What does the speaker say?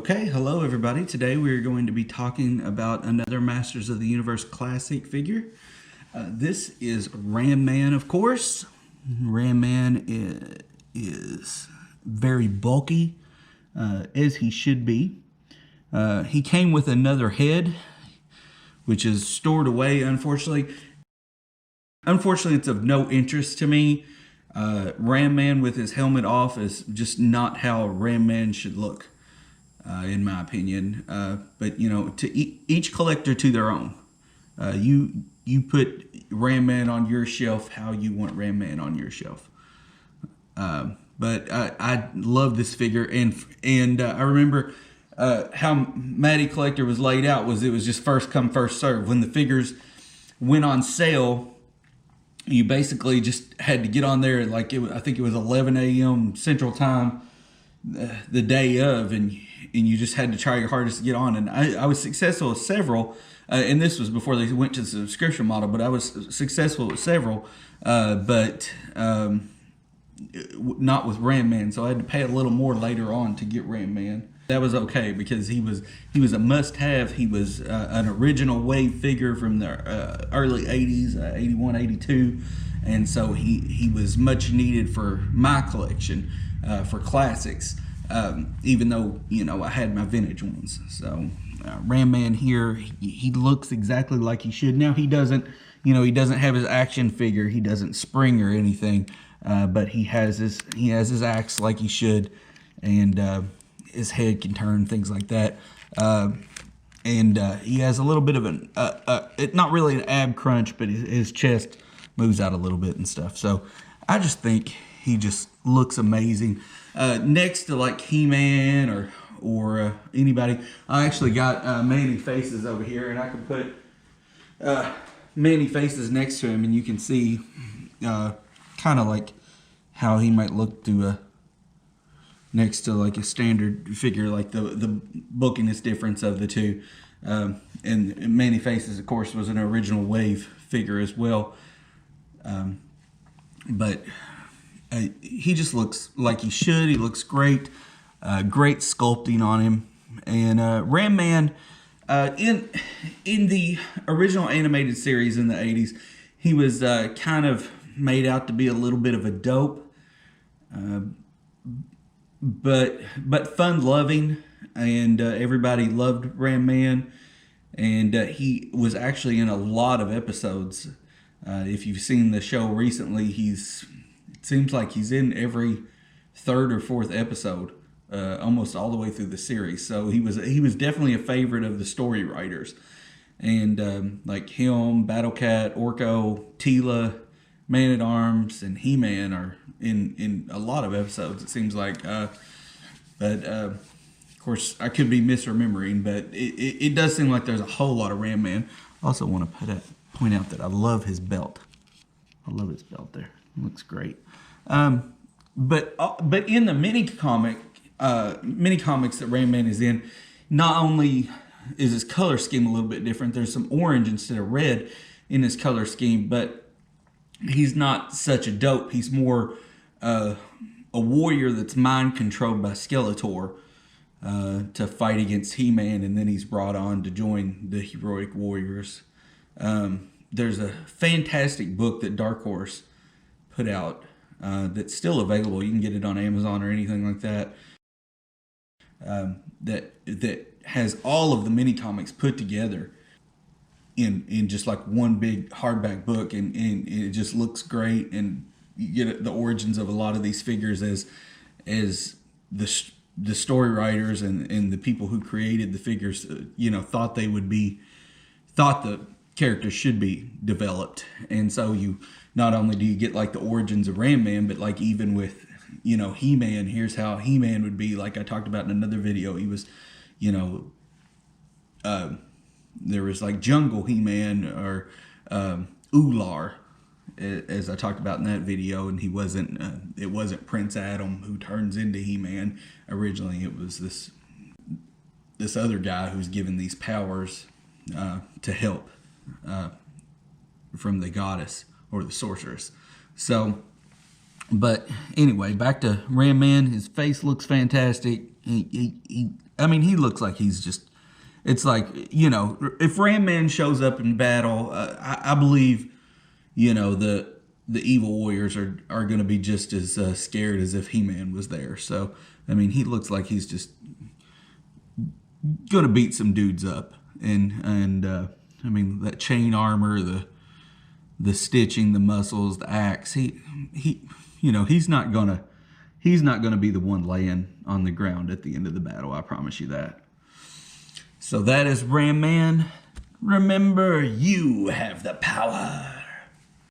Okay, hello everybody. Today we are going to be talking about another Masters of the Universe classic figure. This is Ram Man, of course. Ram Man is very bulky, as he should be. He came with another head, which is stored away, unfortunately. Unfortunately, it's of no interest to me. Ram Man with his helmet off is just not how Ram Man should look. In my opinion, but you know, to each collector to their own. You put Ram Man on your shelf how you want Ram Man on your shelf. But I love this figure, and I remember how Matty Collector was laid out was it was just first come first serve. When the figures went on sale, you basically just had to get on there like I think it was 11 a.m. Central Time the day of, and you just had to try your hardest to get on. And I was successful with several, and this was before they went to the subscription model, but I was successful with several, but not with Ram Man. So I had to pay a little more later on to get Ram Man. That was okay because he was a must-have. He was an original wave figure from the early 80s, 81, 82. And so he was much needed for my collection, for classics. Even though, you know, I had my vintage ones. So Ram Man here, he looks exactly like he should. Now he doesn't have his action figure. He doesn't spring or anything, but he has his axe like he should, and his head can turn, things like that. And he has a little bit of not really an ab crunch, but his chest moves out a little bit and stuff. So I just think he just looks amazing. Next to like He-Man or anybody, I actually got Manny Faces over here, and I can put Manny Faces next to him, and you can see kind of like how he might look to next to like a standard figure, like the bulkiness difference of the two. And Manny Faces, of course, was an original wave figure as well. But he just looks like he should. He looks great. Great sculpting on him. And Ram Man, in the original animated series in the 80s, he was kind of made out to be a little bit of a dope, but fun-loving, and everybody loved Ram Man. And he was actually in a lot of episodes. If you've seen the show recently, it seems like he's in every third or fourth episode, almost all the way through the series. So he was definitely a favorite of the story writers. And like him, Battle Cat, Orko, Teela, Man at Arms, and He-Man are in a lot of episodes, it seems like. But of course, I could be misremembering, but it does seem like there's a whole lot of Ram Man. I also want to point out that I love his belt. I love his belt there. It looks great. But in the mini comics that Ram Man is in, not only is his color scheme a little bit different, there's some orange instead of red in his color scheme, but he's not such a dope. He's more a warrior that's mind controlled by Skeletor to fight against He-Man, and then he's brought on to join the heroic warriors. There's a fantastic book that Dark Horse put out that's still available. You can get it on Amazon or anything like that. That has all of the mini comics put together in just like one big hardback book, and it just looks great, and you get the origins of a lot of these figures as the story writers and the people who created the figures thought the characters should be developed. And so you not only do you get like the origins of Ram Man, but like even with He-Man, here's how He-Man would be, like I talked about in another video. He was there was like Jungle He-Man or Ular, as I talked about in that video, and he wasn't it wasn't Prince Adam who turns into He-Man originally. It was this other guy who's given these powers to help from the goddess or the sorceress. So But anyway, back to Ram Man. His face looks fantastic. I mean, he looks like he's just. It's like, you know, if Ram Man shows up in battle, I believe, you know, the evil warriors are going to be just as scared as if He-Man was there. So, I mean, he looks like he's just going to beat some dudes up. And I mean, that chain armor, the stitching, the muscles, the axe. He you know, he's not gonna be the one laying on the ground at the end of the battle. I promise you that. So that is Ram Man. Remember, you have the power.